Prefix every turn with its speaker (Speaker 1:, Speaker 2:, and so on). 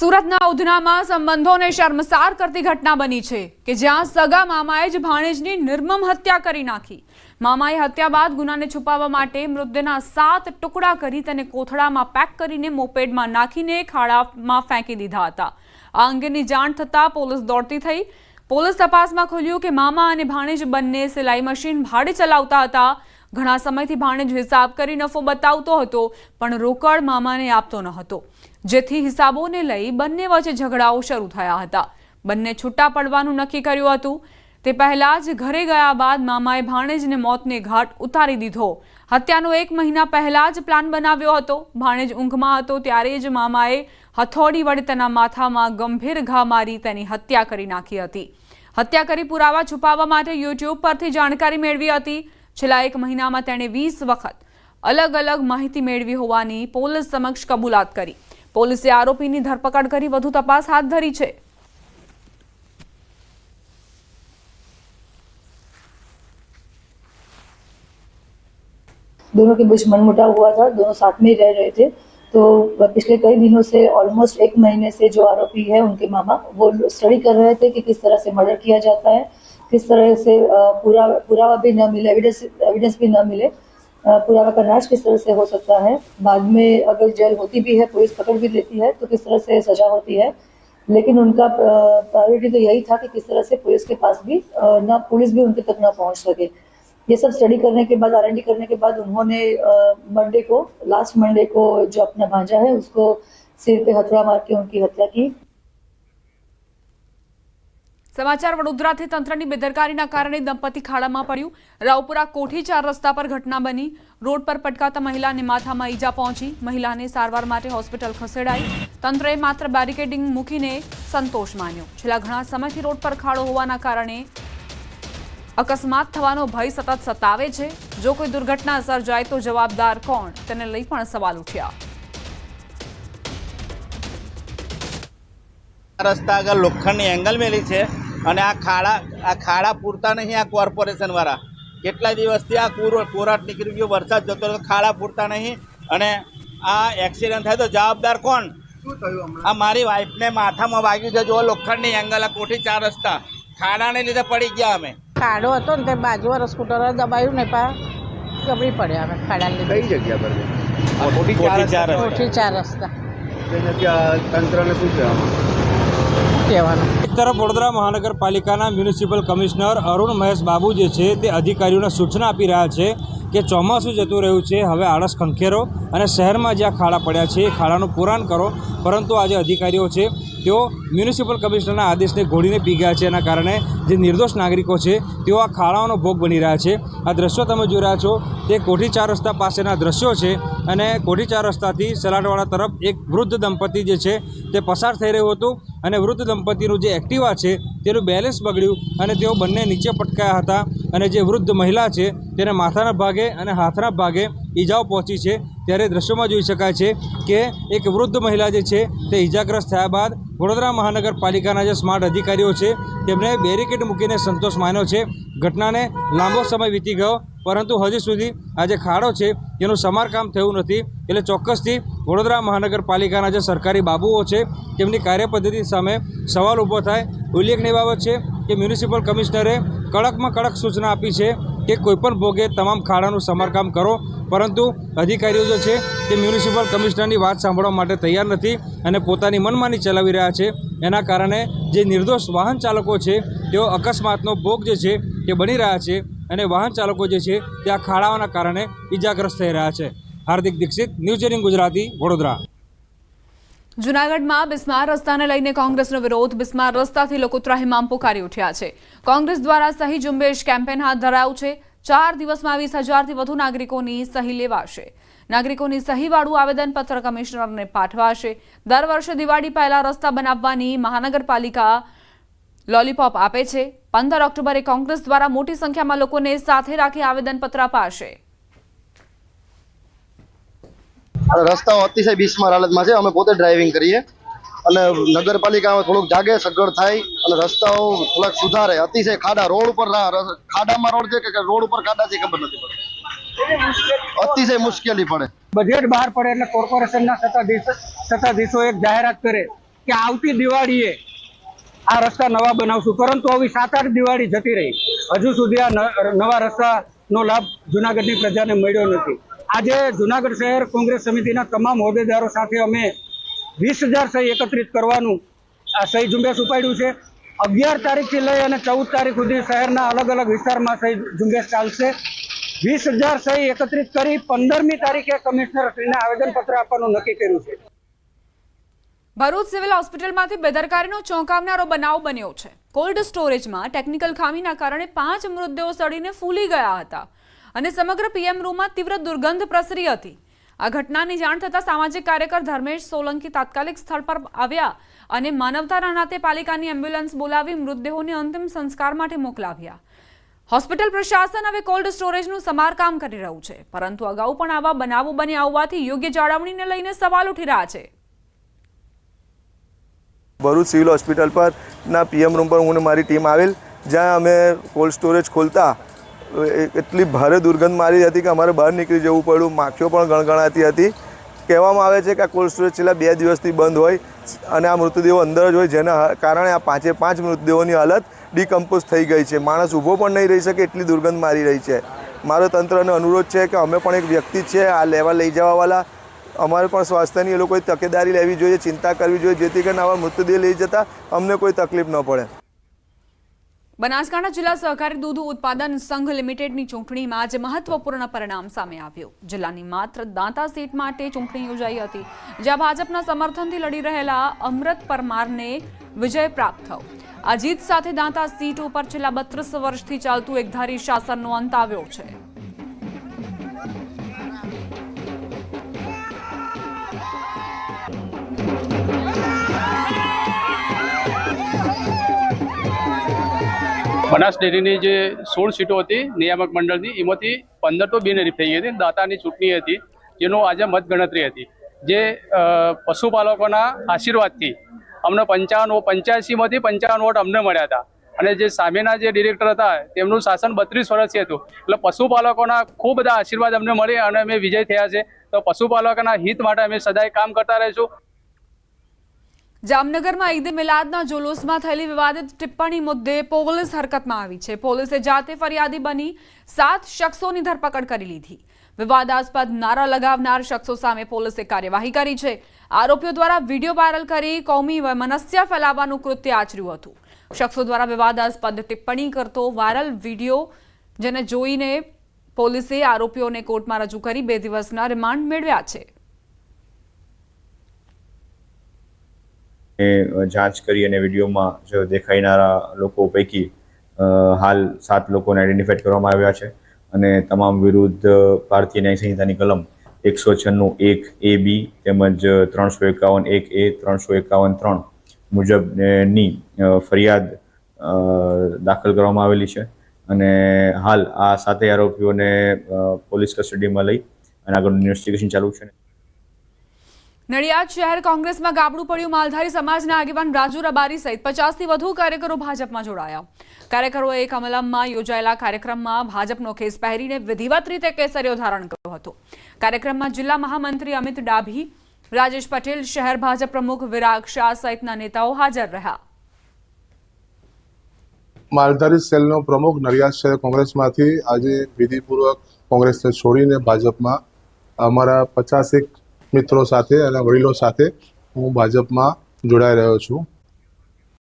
Speaker 1: સુરતના ઉધનામાં સંબંધોને શર્મસાર કરતી ઘટના બની છે કે જ્યાં સગા મામાએ જ ભાણેજની નિર્મમ હત્યા કરી નાખી। મામાએ હત્યા બાદ ગુનાને છુપાવવા માટે મૃતદેહના 7 ટુકડા કરી તેને કોથળામાં પેક કરીને મોપેડમાં નાખીને ખાડામાં ફેંકી દીધા હતા। આ અંગેની જાણ થતાં પોલીસ દોડતી થઈ। પોલીસ તપાસમાં ખુલ્યું કે મામા અને ભાણેજ બંને સિલાઈ મશીન ભાડે ચલાવતા હતા। ઘણા સમયથી ભાણેજ હિસાબ કરી નફો બતાવતો હતો પણ રોકડ મામાને આપતો ન હતો, જેથી હિસાબોને લઈ બંને વચ્ચે ઝઘડાઓ શરૂ થયા હતા। બંને છૂટા પડવાનું નક્કી કર્યું હતું। તે પહેલા જ ઘરે ગયા બાદ મામાએ ભાણેજને મોતને ઘાટ ઉતારી દીધો। હત્યાનો 1 મહિના પહેલા જ પ્લાન બનાવ્યો હતો। ભાણેજ ઊંઘમાં હતો ત્યારે જ મામાએ હથોડી વડે તેના માથામાં ગંભીર ઘા મારી તેની હત્યા કરી નાખી હતી। હત્યા કરી પુરાવા છુપાવવા માટે યુટ્યુબ પરથી જાણકારી મેળવી હતી। છેલ્લા 1 મહિનામાં તેણે 20 વખત અલગ અલગ માહિતી મેળવી હોવાની પોલીસ સમક્ષ કબૂલાત કરી। પોલીસે આરોપીની ધરપકડ કરી વધુ તપાસ હાથ ધરી છે।
Speaker 2: दोनों के बीच मनमुटाव हुआ था, दोनों साथ में रह रहे थे। तो पिछले कई दिनों से ऑलमोस्ट 1 महीने से जो आरोपी है उनके मामा वो स्टडी कर रहे थे कि किस तरह से मर्डर किया जाता है, किस तरह से पुरावा भी न मिले, एविडेंस भी न मिले, पुरावा का नाश किस तरह से हो सकता है, बाद में अगर जेल होती भी है, पुलिस पकड़ भी लेती है तो किस तरह से सजा होती है। लेकिन उनका प्रायोरिटी तो यही था कि किस तरह से पुलिस के पास भी पुलिस भी उनके तक ना पहुंच सके। ये सब स्टडी करने के बाद, R&D करने के बाद उन्होंने लास्ट मंडे को जो अपना भांजा है उसको सिर पे हथौड़ा मार के उनकी हत्या की।
Speaker 1: समाचार वडोदराથી તંત્રની બેદરકારીના કારણે દંપતી ખાડામાં પડ્યું। રાવપુરા કોઠી 4 રસ્તા પર ઘટના બની। રોડ પર પટકાતા મહિલાને માથામાં ઈજા પહોંચી। મહિલાને સારવાર માટે હોસ્પિટલ ખસેડાઈ। તંત્રએ માત્ર બેરિકેડિંગ મૂકીને સંતોષ માન્યો। છેલ્લા ઘણા સમયથી રોડ પર ખાડો હોવાના કારણે અકસ્માત થવાનો ભય સતત સતાવે છે। જો કોઈ દુર્ઘટના સર્જાય તો જવાબદાર કોણ, તેને લઈ પણ સવાલ ઉઠ્યા।
Speaker 3: રસ્તા આગળ લોખંડની એંગલ મેલી છે અને આ ખાડા પૂરતા નહીં। આ કોર્પોરેશન વાળા કેટલા દિવસથી આ કોરાટ નીકળી ગયો, વરસાદ જતો રહ્યો, ખાડા પૂરતા નહીં અને આ એક્સિડન્ટ થાય તો જવાબદાર કોણ? આ મારી વાઈફને માથામાં વાગ્યું છે। જો લોખંડની એંગલ, આ કોઠી 4 રસ્તા ખાડાને લીધે પડી ગયા। અમે
Speaker 4: ખાડો હતો ને તે બાજુવાળા સ્કૂટર દબાયું ને પા ગબડી પડ્યા અમે ખાડા લીધે।
Speaker 5: કઈ જગ્યા પર છે?
Speaker 3: કોઠી
Speaker 4: 4 રસ્તા
Speaker 5: તંત્રને શું
Speaker 4: કહેવાનું?
Speaker 6: એક તરફ વડોદરા મહાનગરપાલિકાના મ્યુનિસિપલ કમિશનર અરુણ મહેશ બાબુ જે છે તે અધિકારીઓને સૂચના આપી રહ્યા છે કે ચોમાસું જતું રહ્યું છે, હવે આળસ ખંખેરો અને શહેરમાં જ્યાં ખાડા પડ્યા છે એ ખાડાનું પુરાણ કરો। પરંતુ આજે અધિકારીઓ છે તેઓ મ્યુનિસિપલ કમિશનરના આદેશને ઘોડીને પી ગયા છે। એના કારણે જે નિર્દોષ નાગરિકો છે તેઓ આ ખાડાઓનો ભોગ બની રહ્યા છે। આ દ્રશ્યો તમે જોઈ રહ્યા છો તે કોઠી 4 રસ્તા પાસેના દ્રશ્યો છે અને કોઠી 4 રસ્તાથી સલાટવાડા તરફ એક વૃદ્ધ દંપતી જે છે તે પસાર થઈ રહ્યું હતું અને વૃદ્ધ દંપતીનું જે એક્ટિવા છે તેનું બેલેન્સ બગડ્યું અને તેઓ બંને નીચે પટકાયા હતા અને જે વૃદ્ધ મહિલા છે તેને માથાના ભાગે અને હાથના ભાગે ઈજાઓ પહોંચી છે। ત્યારે દ્રશ્યોમાં જોઈ શકાય છે કે એક વૃદ્ધ મહિલા જે છે તે ઈજાગ્રસ્ત થયા બાદ વડોદરા મહાનગરપાલિકાના જે સ્માર્ટ અધિકારીઓ છે તેમણે બેરિકેડ મૂકીને સંતોષ માન્યો છે। ઘટનાને લાંબો સમય વીતી ગયો પરંતુ હજી સુધી આ જે ખાડો છે તેનું સમારકામ થયું નથી। એટલે ચોક્કસથી વડોદરા મહાનગરપાલિકાના જે સરકારી બાબુઓ છે તેમની કાર્યપદ્ધતિ સામે સવાલ ઊભો થાય। ઉલ્લેખનીય બાબત છે કે મ્યુનિસિપલ કમિશનરે કડકમાં કડક સૂચના આપી છે કે કોઈપણ ભોગે તમામ ખાડાનું સમારકામ કરો, પરંતુ અધિકારીઓ જે છે તે મ્યુનિસિપલ કમિશનરની વાત સાંભળવા માટે તૈયાર નથી અને પોતાની મનમાની ચલાવી રહ્યા છે। એના કારણે જે નિર્દોષ વાહન ચાલકો છે તેઓ અકસ્માતનો ભોગ જે છે તે બની રહ્યા છે અને વાહન ચાલકો જે છે તે આ ખાડાઓના કારણે ઈજાગ્રસ્ત થઈ રહ્યા છે। હાર્દિક દીક્ષિત, ન્યૂઝ 18 ગુજરાતી, વડોદરા।
Speaker 1: જૂનાગઢમાં બિસ્માર રસ્તાને લઈને કોંગ્રેસનો વિરોધ। બિસ્માર રસ્તાથી લોકો ત્રાહિમામ પોકારી ઉઠ્યા છે। કોંગ્રેસ દ્વારા સહી ઝુંબેશ કેમ્પેન હાથ ધરાયું છે। 4 દિવસમાં 20,000થી વધુ નાગરિકોની સહી લેવાશે। નાગરિકોની સહીવાળું આવેદનપત્ર કમિશનરને પાઠવાશે। દર વર્ષે દિવાળી પહેલા રસ્તા બનાવવાની મહાનગરપાલિકા લોલીપોપ આપે છે। 15 ઓક્ટોબરે કોંગ્રેસ દ્વારા મોટી સંખ્યામાં લોકોને સાથે રાખી આવેદનપત્ર અપાશે।
Speaker 7: રસ્તાઓ અતિશય બિસ્માર હાલતમાં છે। અમે પોતે ડ્રાઇવિંગ કરીએ અને નગરપાલિકામાં થોડુંક જાગે સગવડ થાય અને રસ્તાઓ થોડાક સુધારે। અતિશય ખાડા, રોડ ઉપર ખાડામાં રોડ છે કે રોડ ઉપર ખાડા છે ખબર નથી પડતી। અતિશય મુશ્કેલી પડે।
Speaker 8: બજેટ બહાર પડે એટલે કોર્પોરેશનના સત્તાધીશો એક જાહેરાત કરે કે આવતી દિવાળીએ આ રસ્તા નવા બનાવશું, પરંતુ હવે 7-8 દિવાળી જતી રહી, હજુ સુધી આ નવા રસ્તાનો લાભ જુનાગઢની પ્રજાને મળ્યો નથી. આજે જુનાગઢ શહેર કોંગ્રેસ સમિતિના તમામ હોદ્દેદારો સાથે અમે 20,000 સહી એકત્રિત કરવાનું આ સહી ઝુંબેશ ઉપાડ્યું છે. 11 તારીખથી લઈ અને 14 તારીખ સુધી શહેરના અલગ અલગ વિસ્તારમાં સહી ઝુંબેશ ચાલશે. 20,000 સહી એકત્રિત કરી 15મી તારીખે કમિશનરશ્રીને આવેદનપત્ર આપવાનું નક્કી કર્યું છે.
Speaker 1: ભરૂચ સિવિલ હોસ્પિટલમાંથી બેદરકારીનો ચોંકાવનારો બનાવ બન્યો છે. કોલ્ડ સ્ટોરેજમાં ટેકનિકલ ખામીના કારણે 5 મૃતદેહો સડીને ફૂલી ગયા હતા અને સમગ્ર પીએમ રૂમમાં તીવ્ર દુર્ગંધ પ્રસરી હતી. આ ઘટનાની જાણ થતાં સામાજિક કાર્યકર ધર્મેશ સોલંકી તાત્કાલિક સ્થળ પર આવ્યા અને માનવતાના નાતે પાલિકાની એમ્બ્યુલન્સ બોલાવી મૃતદેહોને અંતિમ સંસ્કાર માટે મોકલાવ્યા. હોસ્પિટલ પ્રશાસન હવે કોલ્ડ સ્ટોરેજનું સમારકામ કરી રહ્યું છે, પરંતુ અગાઉ પણ આવા બનાવો બન્યા હોવાથી યોગ્ય જાળવણીને લઈને સવાલ ઉઠી રહ્યા છે.
Speaker 9: ભરૂચ સિવિલ હોસ્પિટલ પર ના પીએમ રૂમ પર હું અને મારી ટીમ આવેલ, જ્યાં અમે કોલ્ડ સ્ટોરેજ ખોલતા એટલી ભારે દુર્ગંધ મારી હતી કે અમારે બહાર નીકળી જવું પડ્યું. માખીઓ પણ ગણગણાતી હતી. કહેવામાં આવે છે કે આ કોલ્ડ સ્ટોરેજ છેલ્લા 2 દિવસથી બંધ હોય અને આ મૃતદેહો અંદર જ હોય, જેના કારણે આ 5 મૃતદેહોની હાલત ડિકમ્પોઝ થઈ ગઈ છે. માણસ ઊભો પણ નહીં રહી શકે એટલી દુર્ગંધ મારી રહી છે. મારો તંત્રને અનુરોધ છે કે અમે પણ એક વ્યક્તિ છે આ લેવા લઈ જવાવાળા, અમારે પણ સ્વાસ્થ્યની એ લોકોએ તકેદારી લેવી જોઈએ, ચિંતા કરવી જોઈએ, જેથી કરીને આવા મૃતદેહ લઈ જતા અમને કોઈ તકલીફ ન પડે.
Speaker 1: બનાસકાંઠા જિલ્લા સહકારી દૂધ ઉત્પાદન સંઘ લિમિટેડની ચૂંટણીમાં આજે મહત્વપૂર્ણ પરિણામ સામે આવ્યું. જિલ્લાની માત્ર દાંતા સીટ માટે ચૂંટણી યોજાઈ હતી, જ્યાં ભાજપના સમર્થનથી લડી રહેલા અમૃત પરમારને વિજય પ્રાપ્ત થયો. આ જીત સાથે દાંતા સીટ ઉપર છેલ્લા 32 વર્ષથી ચાલતું એકધારી શાસનનો અંત આવ્યો છે.
Speaker 10: બનાસ ડેરીની જે 16 સીટો હતી નિયામક મંડળની, એમાંથી 15 તો બિનહરીફ થઈ ગઈ હતી. દાતાની ચૂંટણી હતી, જેનો આજે મતગણતરી હતી, જે પશુપાલકોના આશીર્વાદથી અમને 85માંથી 55 વોટ અમને મળ્યા હતા. અને જે સામેના જે ડિરેક્ટર હતા તેમનું શાસન 32 વર્ષથી હતું. એટલે પશુપાલકોના ખૂબ બધા આશીર્વાદ અમને મળે અને અમે વિજય થયા છે. તો પશુપાલકોના હિત માટે અમે સદાય કામ કરતા રહીશું.
Speaker 1: જામનગરમાં ઈદ મિલાદના જુલુસમાં થયેલી વિવાદિત ટિપ્પણી મુદ્દે પોલીસ હરકતમાં આવી છે. પોલીસે જાતે ફરિયાદી બની 7 શખ્સોની ધરપકડ કરી લીધી. વિવાદાસ્પદ નારા લગાવનાર શખ્સો સામે પોલીસે કાર્યવાહી કરી છે. આરોપીઓ દ્વારા વિડીયો વાયરલ કરી કોમી વૈમનસ્ય ફેલાવવાનું કૃત્ય આચર્યું હતું. શખ્સો દ્વારા વિવાદાસ્પદ ટિપ્પણી કરતો વાયરલ વિડીયો જેને જોઈને પોલીસે આરોપીઓને કોર્ટમાં રજૂ કરી 2 દિવસના રિમાન્ડ મેળવ્યા છે.
Speaker 11: જાંચ કરી અને વિડીયોમાં જો દેખાઈનારા લોકો પૈકી હાલ 7 લોકોને આઈડેન્ટિફાઈડ કરવામાં આવ્યા છે અને તમામ વિરુદ્ધ ભારતીય ન્યાય સંહિતાની કલમ 196(1)(a)(b) તેમજ 351(1)(a), 351(3) મુજબની ફરિયાદ દાખલ કરવામાં આવેલી છે અને હાલ આ 7 આરોપીઓને પોલીસ કસ્ટડીમાં લઈ અને આગળનું ઇન્વેસ્ટિગેશન ચાલુ છે.
Speaker 1: નડિયાદ શહેર કોંગ્રેસમાં ગાબડું પડ્યું. માલધારી સમાજના આગેવાન રાજુ રબારી સહિત 50થી વધુ કાર્યકરો ભાજપમાં જોડાયા. કાર્યકરોએ એક અમલમમાં યોજાયેલા કાર્યક્રમમાં ભાજપનો ખેસ પહેરીને વિધિવત રીતે કેસરીઓ ધારણ કર્યો હતો. કાર્યક્રમમાં જિલ્લા મહામંત્રી અમિત ડાભી, રાજેશ પટેલ, શહેર ભાજપ પ્રમુખ વિરાગ શાહ સહિતના નેતાઓ હાજર રહ્યા.
Speaker 12: માલધારી સેલનો પ્રમુખ નડિયાદ શહેર કોંગ્રેસમાંથી આજે વિધિપૂર્વક કોંગ્રેસને છોડીને ભાજપમાં અમારા 50 મિત્રો સાથે અને વડીલો સાથે હું ભાજપમાં જોડાઈ રહ્યો છું.